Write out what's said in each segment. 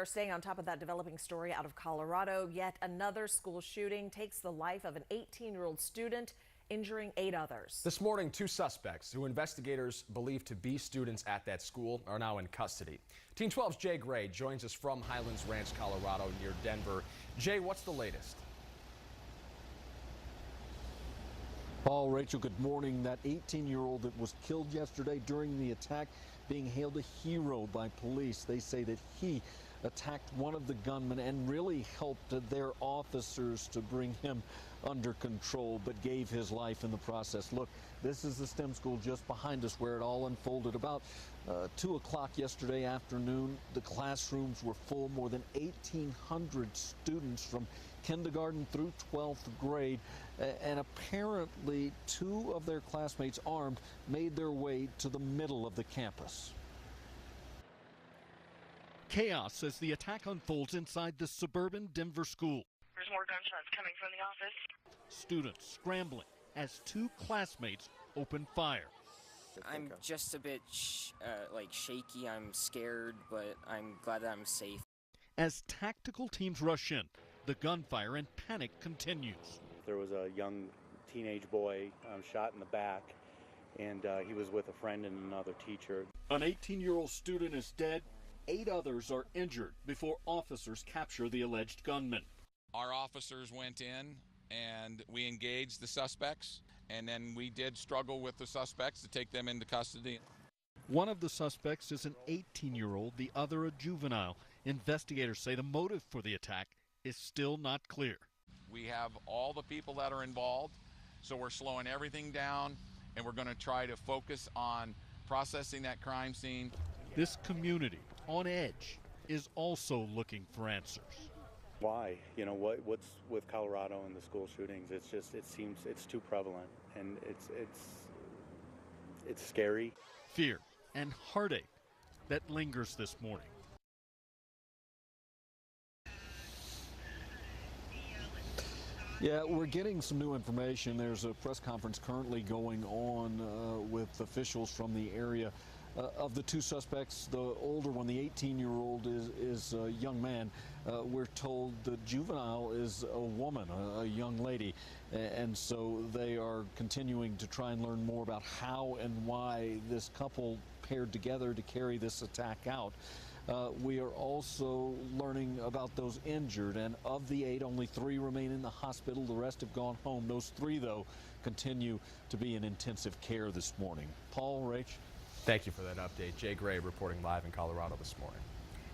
are staying on top of that developing story out of Colorado. Yet another school shooting takes the life of an 18-year-old student, injuring 8 others. This morning, 2 suspects who investigators believe to be students at that school are now in custody. Team 12's Jay Gray joins us from Highlands Ranch, Colorado, near Denver. Jay, what's the latest? Paul, Rachel, good morning. That 18-year-old that was killed yesterday during the attack being hailed a hero by police. They say that he attacked one of the gunmen and really helped their officers to bring him under control, but gave his life in the process. Look, this is the STEM school just behind us where it all unfolded. About 2 o'clock yesterday afternoon, the classrooms were full. More than 1,800 students from kindergarten through 12th grade, and apparently 2 of their classmates armed made their way to the middle of the campus. Chaos as the attack unfolds inside the suburban Denver school. There's more gunshots coming from the office. Students scrambling as 2 classmates open fire. I'm just a bit shaky. I'm scared, but I'm glad that I'm safe. As tactical teams rush in, the gunfire and panic continues. There was a young teenage boy shot in the back, and he was with a friend and another teacher. An 18-year-old student is dead. 8 others are injured before officers capture the alleged gunman. Our officers went in and we engaged the suspects, and then we did struggle with the suspects to take them into custody. One of the suspects is an 18-year-old, the other a juvenile. Investigators say the motive for the attack is still not clear. We have all the people that are involved, so we're slowing everything down, and we're going to try to focus on processing that crime scene. This community, on edge, is also looking for answers. Why? You know, what's with Colorado and the school shootings? It seems it's too prevalent, and it's scary. Fear and heartache that lingers this morning. Yeah, we're getting some new information. There's a press conference currently going on with officials from the area. Of the 2 suspects, the older one, the 18-year-old, is a young man. We're told the juvenile is a woman, a young lady. And so they are continuing to try and learn more about how and why this couple paired together to carry this attack out. We are also learning about those injured, and of the 8, only 3 remain in the hospital. The rest have gone home. Those 3, though, continue to be in intensive care this morning. Paul, Rach. Thank you for that update. Jay Gray reporting live in Colorado this morning.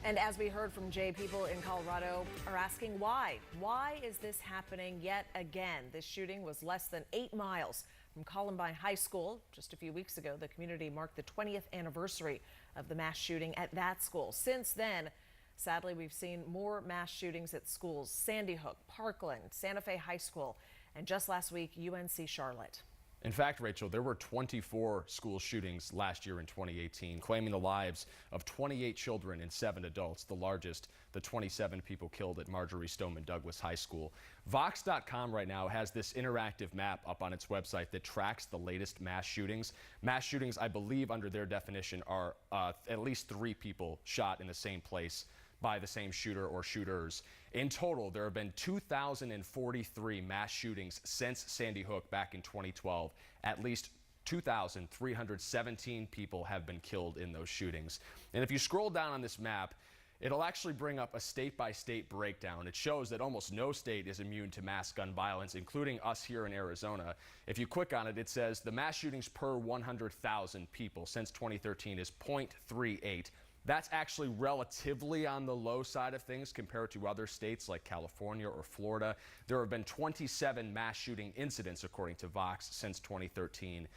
And as we heard from Jay, people in Colorado are asking why. Why is this happening yet again? This shooting was less than 8 miles from Columbine High School. Just a few weeks ago, the community marked the 20th anniversary of the mass shooting at that school. Since then, sadly, we've seen more mass shootings at schools: Sandy Hook, Parkland, Santa Fe High School, and just last week, UNC Charlotte. In fact, Rachel, there were 24 school shootings last year in 2018, claiming the lives of 28 children and 7 adults, the largest, the 27 people killed at Marjory Stoneman Douglas High School. Vox.com right now has this interactive map up on its website that tracks the latest mass shootings. Mass shootings, I believe, under their definition, are at least 3 people shot in the same place by the same shooter or shooters. In total, there have been 2,043 mass shootings since Sandy Hook back in 2012. At least 2,317 people have been killed in those shootings. And if you scroll down on this map, it'll actually bring up a state-by-state breakdown. It shows that almost no state is immune to mass gun violence, including us here in Arizona. If you click on it, it says the mass shootings per 100,000 people since 2013 is 0.38. That's actually relatively on the low side of things compared to other states like California or Florida. There have been 27 mass shooting incidents, according to Vox, since 2013.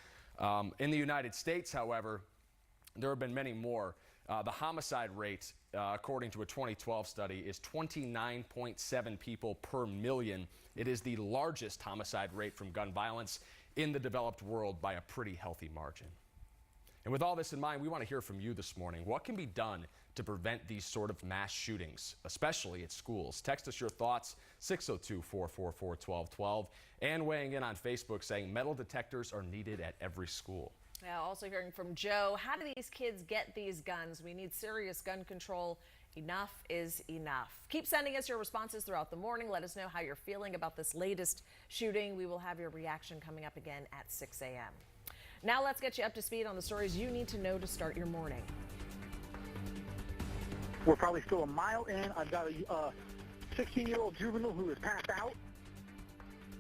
In the United States, however, there have been many more. The homicide rate, according to a 2012 study, is 29.7 people per million. It is the largest homicide rate from gun violence in the developed world by a pretty healthy margin. And with all this in mind, we want to hear from you this morning. What can be done to prevent these sort of mass shootings, especially at schools? Text us your thoughts, 602-444-1212, and weighing in on Facebook saying metal detectors are needed at every school. Yeah, also hearing from Joe, how do these kids get these guns? We need serious gun control Enough is enough. Keep sending us your responses throughout the morning. Let us know how you're feeling about this latest shooting. We will have your reaction coming up again at 6 a.m. Now let's get you up to speed on the stories you need to know to start your morning. We're probably still a mile in. I've got a 16-year-old juvenile who is passed out.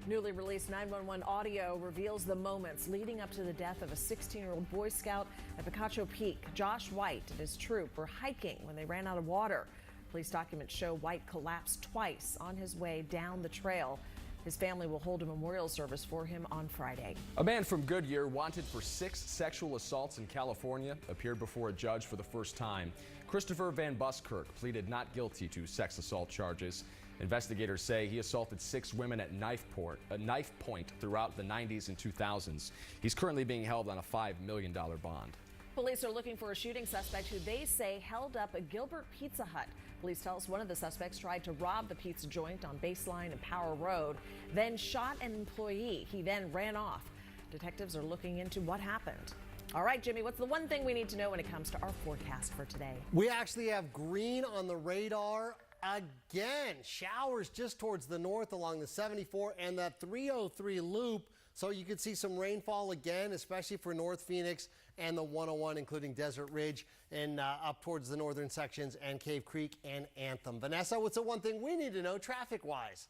Newly released 911 audio reveals the moments leading up to the death of a 16-year-old Boy Scout at Picacho Peak. Josh White and his troop were hiking when they ran out of water. Police documents show White collapsed twice on his way down the trail. His family will hold a memorial service for him on Friday. A man from Goodyear, wanted for 6 sexual assaults in California, appeared before a judge for the first time. Christopher Van Buskirk pleaded not guilty to sex assault charges. Investigators say he assaulted 6 women at knife point throughout the 90s and 2000s. He's currently being held on a $5 million bond. Police are looking for a shooting suspect who they say held up a Gilbert Pizza Hut. Police tell us one of the suspects tried to rob the pizza joint on Baseline and Power Road, then shot an employee. He then ran off. Detectives are looking into what happened. All right, Jimmy, what's the one thing we need to know when it comes to our forecast for today? We actually have green on the radar again. Showers just towards the north along the 74 and that 303 loop. So you could see some rainfall again, especially for North Phoenix and the 101, including Desert Ridge and up towards the northern sections and Cave Creek and Anthem. Vanessa, what's the one thing we need to know traffic-wise?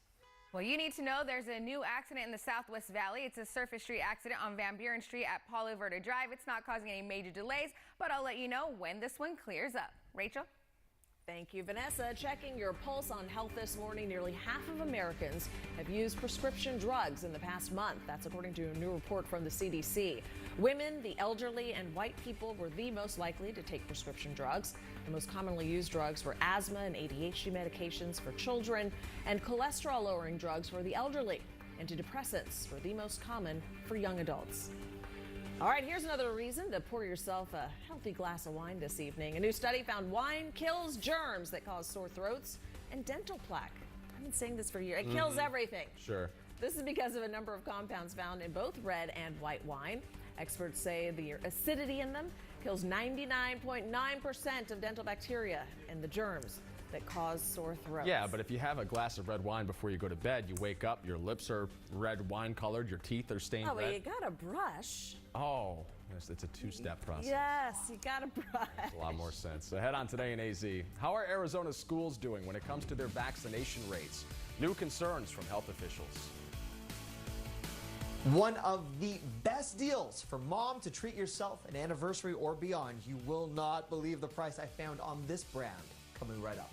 Well, you need to know there's a new accident in the Southwest Valley. It's a surface street accident on Van Buren Street at Palo Verde Drive. It's not causing any major delays, but I'll let you know when this one clears up. Rachel? Thank you, Vanessa. Checking your pulse on health this morning, nearly half of Americans have used prescription drugs in the past month. That's according to a new report from the CDC. Women, the elderly, and white people were the most likely to take prescription drugs. The most commonly used drugs were asthma and ADHD medications for children and cholesterol-lowering drugs for the elderly. Antidepressants were the most common for young adults. All right, here's another reason to pour yourself a healthy glass of wine this evening. A new study found wine kills germs that cause sore throats and dental plaque. I've been saying this for years. It kills everything. Sure. This is because of a number of compounds found in both red and white wine. Experts say the acidity in them kills 99.9% of dental bacteria and the germs that cause sore throats. Yeah, but if you have a glass of red wine before you go to bed, you wake up, your lips are red wine colored, your teeth are stained Oh, red. well, you gotta brush. Oh, yes, it's a 2-step process. Yes, you gotta brush. A lot more sense. Ahead on Today in AZ, how are Arizona schools doing when it comes to their vaccination rates? New concerns from health officials. One of the best deals for mom to treat yourself an anniversary or beyond. You will not believe the price I found on this brand. Coming right up.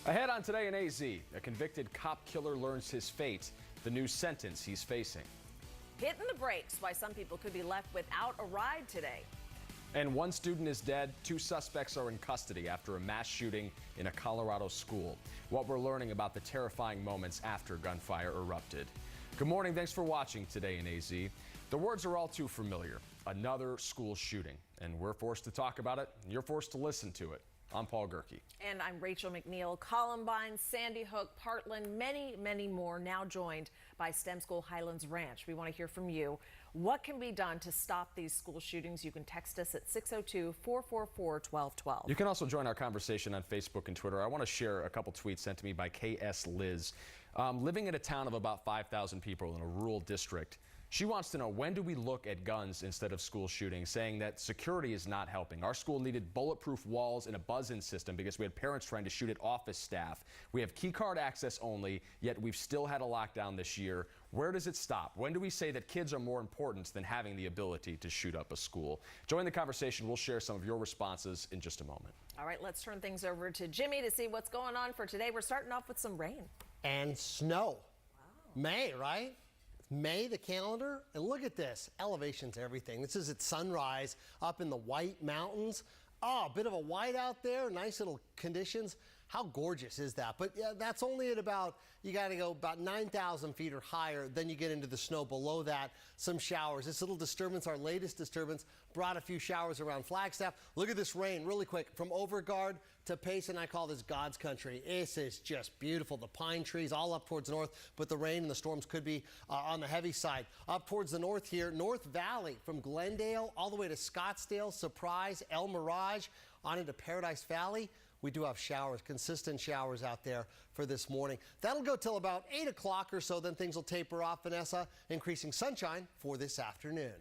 Ahead on Today in AZ, a convicted cop killer learns his fate, the new sentence he's facing. Hitting the brakes, why some people could be left without a ride today. And 1 student is dead, 2 suspects are in custody after a mass shooting in a Colorado school. What we're learning about the terrifying moments after gunfire erupted. Good morning, thanks for watching Today in AZ. The words are all too familiar. Another school shooting. And we're forced to talk about it, and you're forced to listen to it. I'm Paul Gerke. And I'm Rachel McNeil. Columbine, Sandy Hook, Parkland, many, many more now joined by STEM School Highlands Ranch. We want to hear from you. What can be done to stop these school shootings? You can text us at 602-444-1212. You can also join our conversation on Facebook and Twitter. I want to share a couple tweets sent to me by KS Liz. Living in a town of about 5,000 people in a rural district, she wants to know, when do we look at guns instead of school shootings, saying that security is not helping. Our school needed bulletproof walls and a buzz-in system because we had parents trying to shoot at office staff. We have key card access only, yet we've still had a lockdown this year. Where does it stop? When do we say that kids are more important than having the ability to shoot up a school? Join the conversation. We'll share some of your responses in just a moment. All right, let's turn things over to Jimmy to see what's going on for today. We're starting off with some rain. And snow. Wow. May, right? May, the calendar, and look at this. Elevation's everything. This is at sunrise up in the White Mountains. Oh, a bit of a white out there, nice little conditions. How gorgeous is that? But yeah, that's only at about, you got to go about 9,000 feet or higher. Then you get into the snow. Below that, some showers. This little disturbance, our latest disturbance, brought a few showers around Flagstaff. Look at this rain really quick from Overguard to Payson. I call this God's country. This is just beautiful. The pine trees all up towards the north, but the rain and the storms could be on the heavy side. Up towards the north here, North Valley from Glendale all the way to Scottsdale, Surprise, El Mirage, on into Paradise Valley. We do have showers, consistent showers out there for this morning. That'll go till about 8 o'clock or so, then things will taper off, Vanessa, increasing sunshine for this afternoon.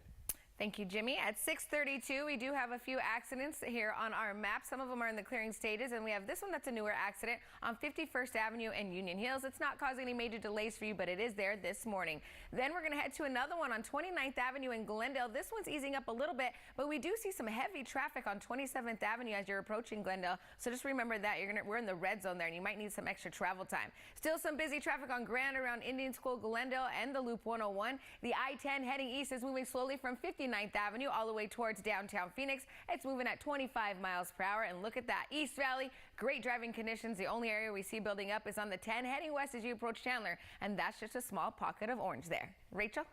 Thank you, Jimmy. At 6:32, we do have a few accidents here on our map. Some of them are in the clearing stages, and we have this one that's a newer accident on 51st Avenue and Union Hills. It's not causing any major delays for you, but it is there this morning. Then we're going to head to another one on 29th Avenue in Glendale. This one's easing up a little bit, but we do see some heavy traffic on 27th Avenue as you're approaching Glendale. So just remember that we're in the red zone there, and you might need some extra travel time. Still some busy traffic on Grand around Indian School, Glendale, and the Loop 101. The I-10 heading east is moving slowly from 59th Avenue all the way towards downtown Phoenix. It's moving at 25 miles per hour. And look at that. East Valley, great driving conditions. The only area we see building up is on the 10 heading west as you approach Chandler. And that's just a small pocket of orange there. Rachel?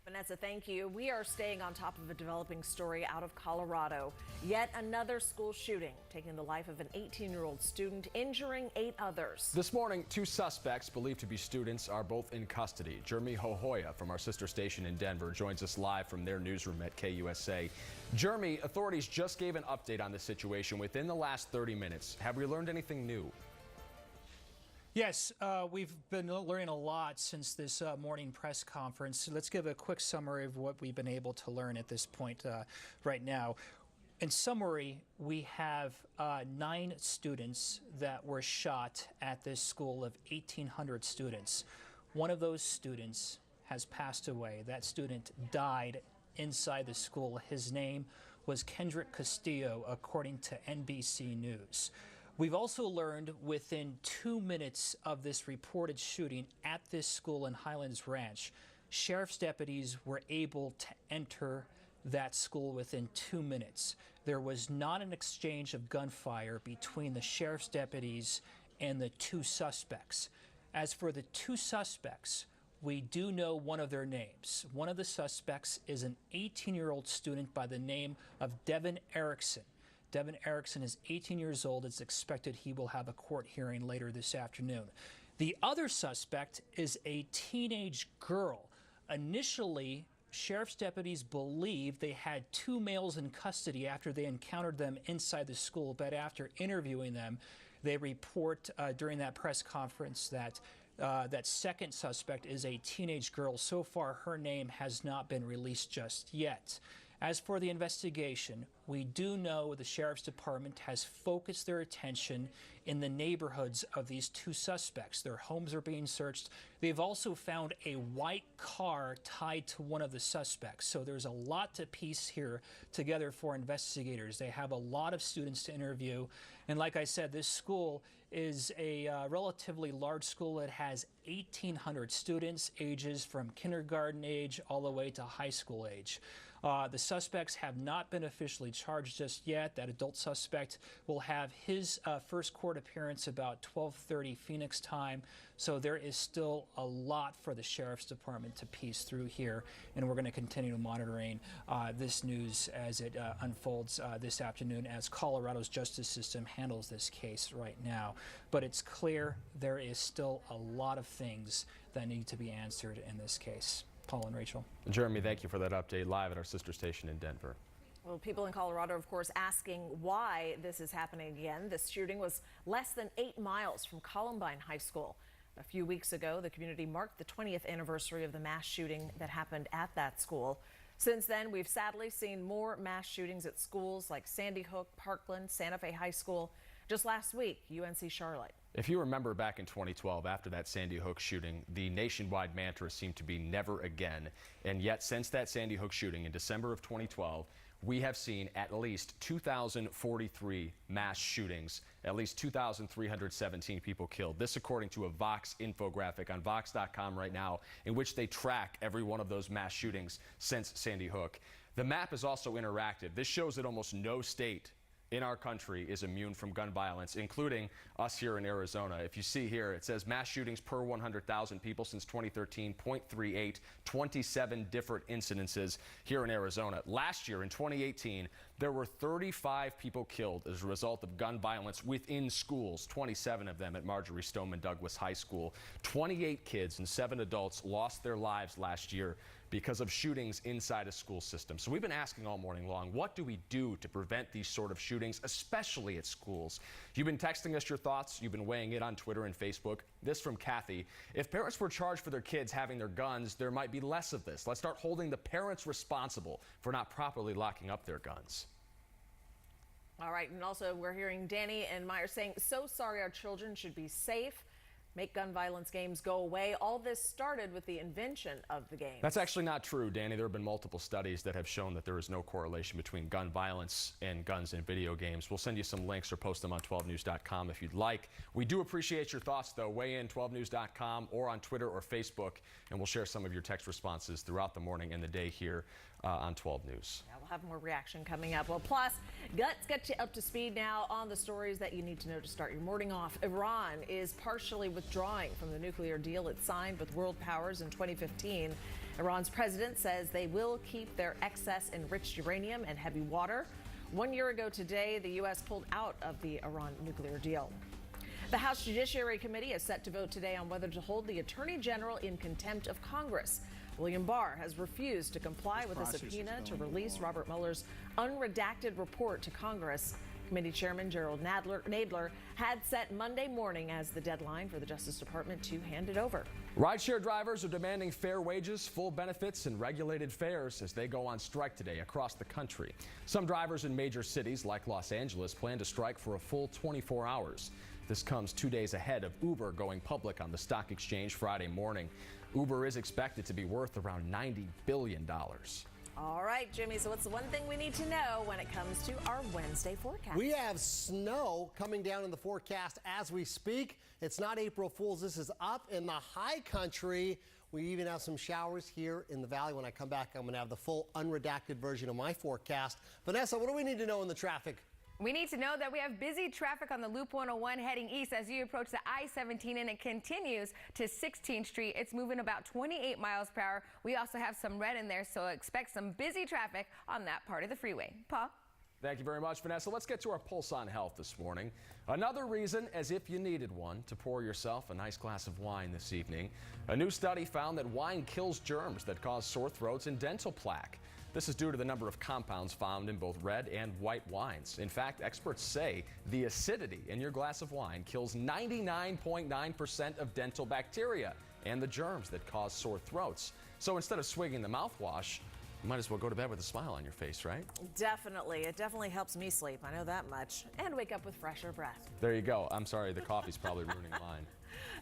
Vanessa, thank you. We are staying on top of a developing story out of Colorado. Yet another school shooting, taking the life of an 18-year-old student, injuring 8 others. This morning, 2 suspects believed to be students are both in custody. Jeremy Hohoya from our sister station in Denver joins us live from their newsroom at KUSA. Jeremy, authorities just gave an update on the situation within the last 30 minutes. Have we learned anything new? Yes, we've been learning a lot since this morning press conference. Let's give a quick summary of what we've been able to learn at this point right now. In summary, we have 9 students that were shot at this school of 1,800 students. One of those students has passed away. That student died inside the school. His name was Kendrick Castillo, according to NBC News. We've also learned within 2 minutes of this reported shooting at this school in Highlands Ranch, sheriff's deputies were able to enter that school within 2 minutes. There was not an exchange of gunfire between the sheriff's deputies and the 2 suspects. As for the 2 suspects, we do know one of their names. One of the suspects is an 18-year-old student by the name of Devin Erickson. Devin Erickson is 18 years old. It's expected he will have a court hearing later this afternoon. The other suspect is a teenage girl. Initially, sheriff's deputies believed they had 2 males in custody after they encountered them inside the school, but after interviewing them, they report during that press conference that that second suspect is a teenage girl. So far, her name has not been released just yet. As for the investigation, we do know the Sheriff's Department has focused their attention in the neighborhoods of these 2 suspects. Their homes are being searched. They've also found a white car tied to one of the suspects. So there's a lot to piece here together for investigators. They have a lot of students to interview. And like I said, this school is a relatively large school. It has 1,800 students, ages from kindergarten age all the way to high school age. The suspects have not been officially charged just yet. That adult suspect will have his first court appearance about 12:30 Phoenix time. So there is still a lot for the Sheriff's Department to piece through here, and we're going to continue monitoring this news as it unfolds this afternoon as Colorado's justice system handles this case right now. But it's clear there is still a lot of things that need to be answered in this case. Paul and Rachel. Jeremy, thank you for that update live at our sister station in Denver. Well, people in Colorado, of course, asking why this is happening again. This shooting was less than 8 miles from Columbine High School. A few weeks ago, the community marked the 20th anniversary of the mass shooting that happened at that school. Since then, we've sadly seen more mass shootings at schools like Sandy Hook, Parkland, Santa Fe High School. Just last week, UNC Charlotte. If you remember back in 2012, after that Sandy Hook shooting, the nationwide mantra seemed to be never again. And yet, since that Sandy Hook shooting in December of 2012, we have seen at least 2,043 mass shootings, at least 2,317 people killed. This according to a Vox infographic on Vox.com right now, in which they track every one of those mass shootings since Sandy Hook. The map is also interactive. This shows that almost no state in our country is immune from gun violence, including us here in Arizona. If you see here, it says mass shootings per 100,000 people since 2013, 0.38, 27 different incidences here in Arizona. Last year, in 2018, there were 35 people killed as a result of gun violence within schools, 27 of them at Marjory Stoneman Douglas High School. 28 kids and 7 adults lost their lives last year because of shootings inside a school system. So we've been asking all morning long, what do we do to prevent these sort of shootings, especially at schools? You've been texting us your thoughts. You've been weighing it on Twitter and Facebook. This from Kathy. If parents were charged for their kids having their guns, there might be less of this. Let's start holding the parents responsible for not properly locking up their guns. All right, and also we're hearing Danny and Meyer saying, so sorry, our children should be safe. Make gun violence games go away. All this started with the invention of the game. That's actually not true, Danny. There have been multiple studies that have shown that there is no correlation between gun violence and guns in video games. We'll send you some links or post them on 12news.com if you'd like. We do appreciate your thoughts, though. Weigh in 12news.com or on Twitter or Facebook, and we'll share some of your text responses throughout the morning and the day here on 12 News. Yeah, we'll have more reaction coming up. Well, plus, Guts got you up to speed now on the stories that you need to know to start your morning off. Iran is partially withdrawing from the nuclear deal it signed with world powers in 2015. Iran's president says they will keep their excess enriched uranium and heavy water. 1 year ago today, the U.S. pulled out of the Iran nuclear deal. The House Judiciary Committee is set to vote today on whether to hold the Attorney General in contempt of Congress. William Barr has refused to comply with a subpoena to release Robert Mueller's unredacted report to Congress. Committee Chairman Gerald Nadler had set Monday morning as the deadline for the Justice Department to hand it over. Rideshare drivers are demanding fair wages, full benefits, and regulated fares as they go on strike today across the country. Some drivers in major cities like Los Angeles plan to strike for a full 24 hours. This comes 2 days ahead of Uber going public on the stock exchange Friday morning. Uber is expected to be worth around $90 billion. All right, Jimmy, so what's the one thing we need to know when it comes to our Wednesday forecast? We have snow coming down in the forecast as we speak. It's not April Fool's. This is up in the high country. We even have some showers here in the valley. When I come back, I'm going to have the full unredacted version of my forecast. Vanessa, what do we need to know in the traffic? We need to know that we have busy traffic on the Loop 101 heading east as you approach the I-17, and it continues to 16th Street. It's moving about 28 miles per hour. We also have some red in there, so expect some busy traffic on that part of the freeway. Paul? Thank you very much, Vanessa. Let's get to our Pulse on Health this morning. Another reason, as if you needed one, to pour yourself a nice glass of wine this evening. A new study found that wine kills germs that cause sore throats and dental plaque. This is due to the number of compounds found in both red and white wines. In fact, experts say the acidity in your glass of wine kills 99.9% of dental bacteria and the germs that cause sore throats. So instead of swigging the mouthwash, you might as well go to bed with a smile on your face, right? Definitely. It definitely helps me sleep. I know that much. And wake up with fresher breath. There you go. I'm sorry, the coffee's probably ruining mine.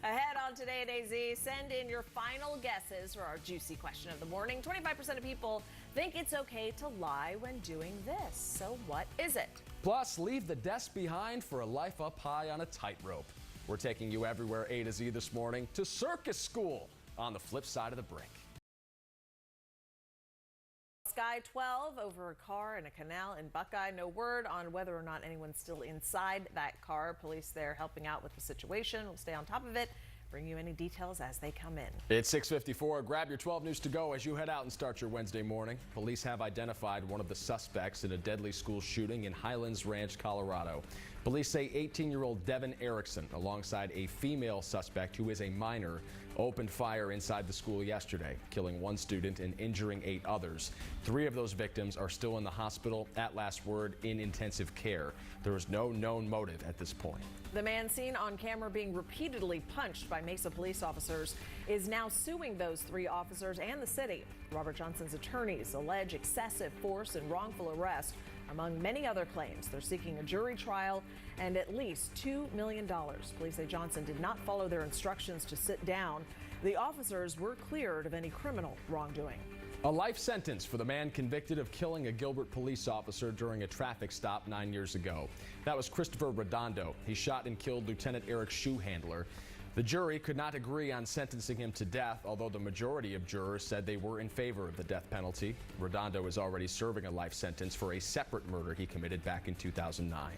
Ahead on Today at AZ, send in your final guesses for our juicy question of the morning. 25% of people think it's okay to lie when doing this. So what is it? Plus, leave the desk behind for a life up high on a tightrope. We're taking you everywhere A to Z this morning to circus school on the flip side of the break. Sky 12 over a car in a canal in Buckeye. No word on whether or not anyone's still inside that car. Police there helping out with the situation. We'll stay on top of it, bring you any details as they come in. It's 6:54. Grab your 12 News to go as you head out and start your Wednesday morning. Police have identified one of the suspects in a deadly school shooting in Highlands Ranch, Colorado. Police say 18-year-old Devin Erickson, alongside a female suspect who is a minor, opened fire inside the school yesterday, killing one student and injuring 8 others. 3 of those victims are still in the hospital, at last word, in intensive care. There is no known motive at this point. The man seen on camera being repeatedly punched by Mesa police officers is now suing those 3 officers and the city. Robert Johnson's attorneys allege excessive force and wrongful arrest, among many other claims. They're seeking a jury trial and at least $2 million. Police say Johnson did not follow their instructions to sit down. The officers were cleared of any criminal wrongdoing. A life sentence for the man convicted of killing a Gilbert police officer during a traffic stop 9 years ago. That was Christopher Redondo. He shot and killed Lieutenant Eric Shoehandler. The jury could not agree on sentencing him to death, although the majority of jurors said they were in favor of the death penalty. Redondo is already serving a life sentence for a separate murder he committed back in 2009.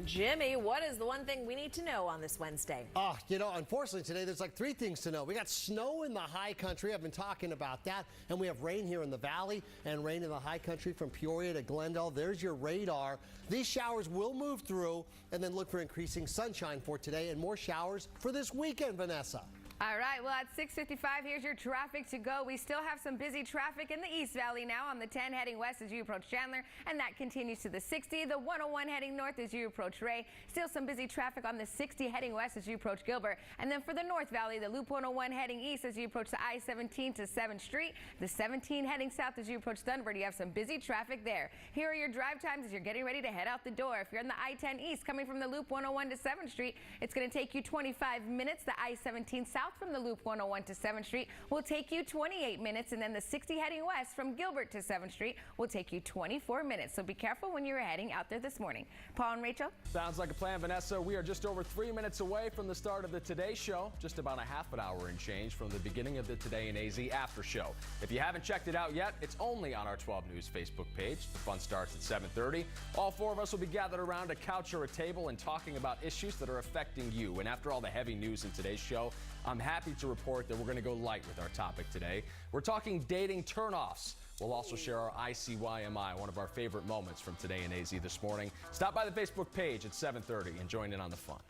Jimmy, what is the one thing we need to know on this Wednesday? Unfortunately today there's like 3 things to know. We got snow in the high country. I've been talking about that. And we have rain here in the valley and rain in the high country from Peoria to Glendale. There's your radar. These showers will move through, and then look for increasing sunshine for today and more showers for this weekend, Vanessa. All right, well, at 6:55, here's your traffic to go. We still have some busy traffic in the East Valley now on the 10 heading west as you approach Chandler, and that continues to the 60. The 101 heading north as you approach Ray. Still some busy traffic on the 60 heading west as you approach Gilbert. And then for the North Valley, the Loop 101 heading east as you approach the I-17 to 7th Street. The 17 heading south as you approach Thunderbird. You have some busy traffic there. Here are your drive times as you're getting ready to head out the door. If you're on the I-10 east coming from the Loop 101 to 7th Street, it's going to take you 25 minutes. The I-17 south from the Loop 101 to 7th Street will take you 28 minutes, and then the 60 heading west from Gilbert to 7th Street will take you 24 minutes. So be careful when you're heading out there this morning. Paul and Rachel? Sounds like a plan, Vanessa. We are just over 3 minutes away from the start of the Today Show, just about a half an hour and change from the beginning of the Today in AZ After Show. If you haven't checked it out yet, it's only on our 12 News Facebook page. The fun starts at 7:30. All 4 of us will be gathered around a couch or a table and talking about issues that are affecting you. And after all the heavy news in today's show, I'm happy to report that we're going to go light with our topic today. We're talking dating turnoffs. We'll also share our ICYMI, one of our favorite moments from Today in AZ this morning. Stop by the Facebook page at 7:30 and join in on the fun.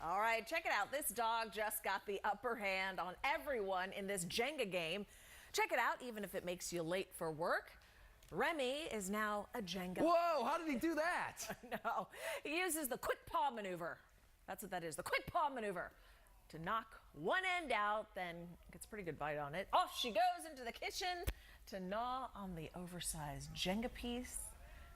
All right, check it out. This dog just got the upper hand on everyone in this Jenga game. Check it out, even if it makes you late for work. Remy is now a Jenga. Whoa, how did he do that? No, he uses the quick paw maneuver. That's what that is, the quick paw maneuver. To knock one end out, then gets a pretty good bite on it. Off she goes into the kitchen to gnaw on the oversized Jenga piece.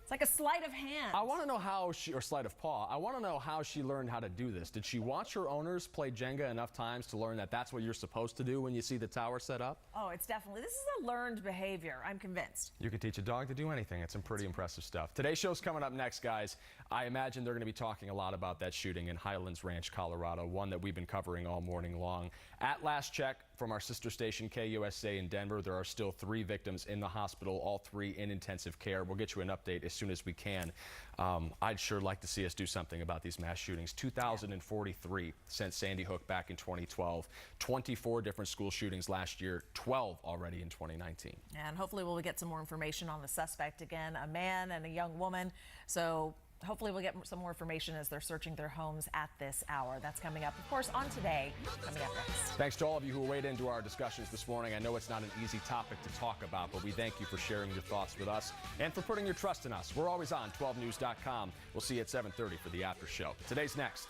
It's like a sleight of hand. I want to know how she, or sleight of paw, I want to know how she learned how to do this. Did she watch her owners play Jenga enough times to learn that that's what you're supposed to do when you see the tower set up? Oh, it's definitely, this is a learned behavior, I'm convinced. You can teach a dog to do anything. It's some pretty impressive stuff. Today's show's coming up next, guys. I imagine they're going to be talking a lot about that shooting in Highlands Ranch, Colorado, one that we've been covering all morning long. At last check from our sister station, KUSA in Denver, there are still 3 victims in the hospital, all 3 in intensive care. We'll get you an update as soon as we can. I'd sure like to see us do something about these mass shootings. 2,043 since Sandy Hook back in 2012. 24 different school shootings last year, 12 already in 2019. And hopefully we'll get some more information on the suspect again, a man and a young woman. So hopefully we'll get some more information as they're searching their homes at this hour. That's coming up, of course, on Today, coming up next. Thanks to all of you who weighed into our discussions this morning. I know it's not an easy topic to talk about, but we thank you for sharing your thoughts with us and for putting your trust in us. We're always on 12news.com. We'll see you at 7:30 for the after show. Today's next.